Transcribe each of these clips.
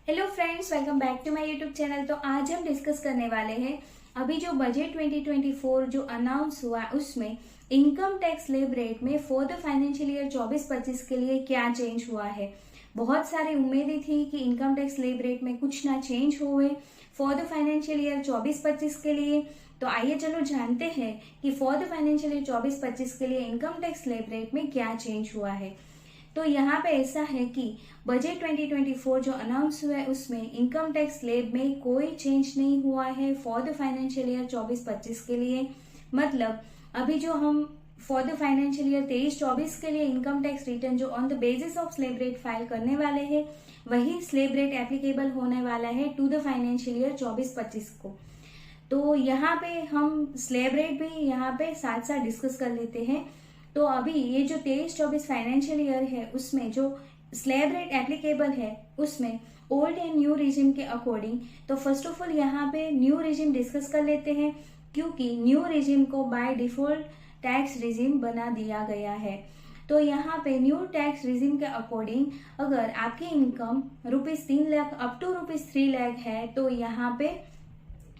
Hello friends, welcome back to my YouTube channel. तो आज हम डिस्कस करने वाले हैं अभी जो बजट 2024 जो अनाउंस हुआ उसमें इनकम टैक्स स्लैब रेट में फॉर द फाइनेंशियल ईयर 24-25 के लिए क्या चेंज हुआ है। बहुत सारी उम्मीदें थी कि इनकम टैक्स स्लैब रेट में कुछ ना चेंज हुए फॉर द फाइनेंशियल ईयर 24-25 के लिए। तो आइए चलो जानते हैं कि फॉर द फाइनेंशियल ईयर 24-25 के लिए इनकम टैक्स स्लैब रेट में क्या चेंज हुआ है। तो यहाँ पे ऐसा है कि बजट 2024 जो अनाउंस हुआ है उसमें इनकम टैक्स स्लैब में कोई चेंज नहीं हुआ है फॉर द फाइनेंशियल ईयर 24-25 के लिए। मतलब अभी जो हम फॉर द फाइनेंशियल ईयर 23-24 के लिए इनकम टैक्स रिटर्न जो on the basis of slab rate file करने वाले हैं वही स्लैब रेट एप्लीकेबल होने वाला है टू द फाइनेंशियल ईयर 24-25 को। तो यहाँ पे हम स्लैब रेट भी यहाँ पे साथ साथ डिस्कस कर लेते हैं। तो अभी ये जो 23-24 फाइनेंशियल ईयर है उसमें जो स्लैब रेट एप्लीकेबल है उसमें ओल्ड एंड न्यू रिजिम के अकॉर्डिंग। तो फर्स्ट ऑफ ऑल यहाँ पे न्यू रिजिम डिस्कस कर लेते हैं, क्योंकि न्यू रिजिम को बाय डिफॉल्ट टैक्स रिजिम बना दिया गया है। तो यहाँ पे न्यू टैक्स रिजिम के अकॉर्डिंग अगर आपकी income ₹3 lakh up to ₹3 lakh है तो यहाँ पे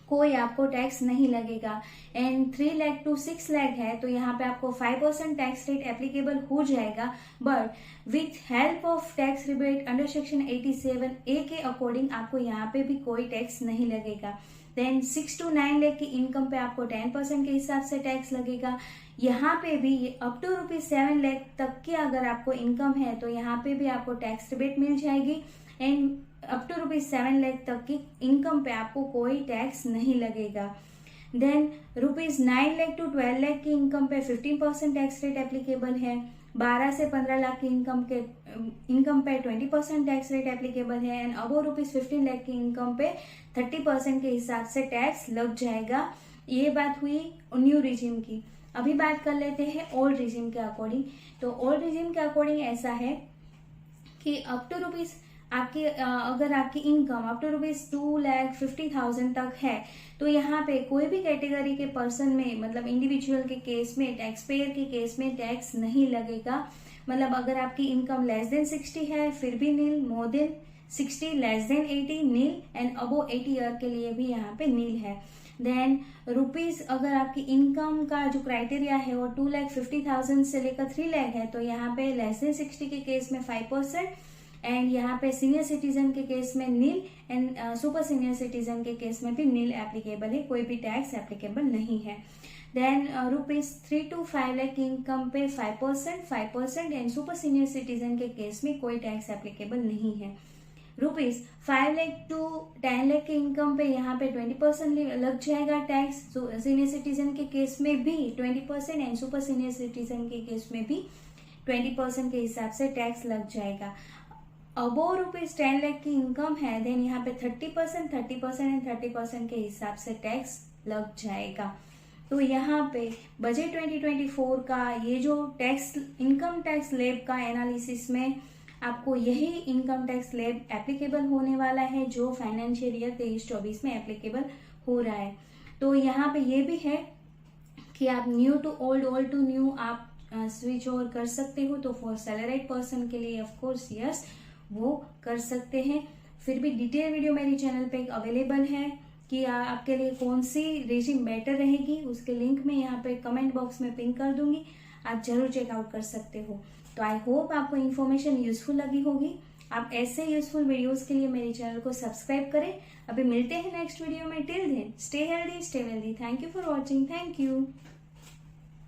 कोई आपको टैक्स नहीं लगेगा। एंड 3 लाख टू 6 लाख है तो यहाँ पे आपको 5% टैक्स रेट एप्लीकेबल हो जाएगा, but with help of tax rebate under section 87A के अकॉर्डिंग आपको यहाँ पे भी कोई टैक्स नहीं लगेगा। देन 6 to 9 लाख की इनकम पे आपको 10% के हिसाब से टैक्स लगेगा। यहाँ पे भी अप टू ₹7 लाख तक की अगर आपको इनकम है तो यहाँ पे भी आपको टैक्स रिबेट मिल जाएगी। एंड अप टू ₹7 लाख तक की इनकम पे आपको कोई टैक्स नहीं लगेगा। देन ₹9 लाख टू 12 लाख की इनकम पे 15% टैक्स रेट एप्लीकेबल है। 12 से 15 लाख की इनकम पे 20% टैक्स रेट एप्लीकेबल है। एंड अबव ₹15 लाख की इनकम पे 30% के हिसाब से टैक्स लग जाएगा। ये बात हुई न्यू रिजिम की। अभी बात कर लेते हैं ओल्ड रिजिम के अकॉर्डिंग। तो ओल्ड रिजिम के अकॉर्डिंग ऐसा है कि अप टू अगर आपकी इनकम अप टू ₹2,50,000 तक है तो यहाँ पे कोई भी कैटेगरी के पर्सन में मतलब इंडिविजुअल के केस में टैक्स पेयर के केस में टैक्स नहीं लगेगा। मतलब अगर आपकी इनकम लेस देन 60 है फिर भी nil, more than 60 less than 80 nil, and above 80 year के लिए भी यहाँ पे नील है। देन रुपीज अगर आपकी इनकम का जो क्राइटेरिया है वो 2,50,000 से लेकर 3 लाख है तो यहाँ पे लेस देन 60 के केस में 5%, एंड यहाँ पे सीनियर सिटीजन के केस में नील, एंड सुपर सीनियर सिटीजन के केस में भी नील एप्लीकेबल है, कोई भी टैक्स एप्लीकेबल नहीं है। देन ₹3 to 5 लाख की इनकम पे 5%, एंड सुपर सीनियर सिटीजन के केस में कोई टैक्स एप्लीकेबल नहीं है। ₹5 लाख टू 10 लाख की इनकम पे यहाँ पे 20% लग जाएगा टैक्स। सीनियर सिटीजन के केस में भी 20% एंड सुपर सीनियर सिटीजन के केस में भी 20% के हिसाब से टैक्स लग जाएगा। अबो ₹10 लाख की इनकम है देन यहाँ पे 30% एंड 30% के हिसाब से टैक्स लग जाएगा। तो यहाँ पे बजट 2024 का ये जो टैक्स इनकम टैक्स स्लैब का एनालिसिस में आपको यही इनकम टैक्स स्लैब एप्लीकेबल होने वाला है जो फाइनेंशियल ईयर 23-24 में एप्लीकेबल हो रहा है। तो यहाँ पे ये भी है कि आप new to old to new आप स्विच ओवर कर सकते हो। तो फॉर सैलरीड पर्सन के लिए ऑफ कोर्स यस वो कर सकते हैं। फिर भी डिटेल वीडियो मेरे चैनल पे अवेलेबल है कि आपके लिए कौन सी रेजिम बेटर रहेगी, उसके लिंक मैं यहाँ पे कमेंट बॉक्स में पिन कर दूंगी, आप जरूर चेकआउट कर सकते हो। तो आई होप आपको इन्फॉर्मेशन यूजफुल लगी होगी। आप ऐसे यूजफुल वीडियोस के लिए मेरे चैनल को सब्सक्राइब करें। अभी मिलते हैं नेक्स्ट वीडियो में। Till then stay healthy, stay wealthy. Thank you for watching. Thank you.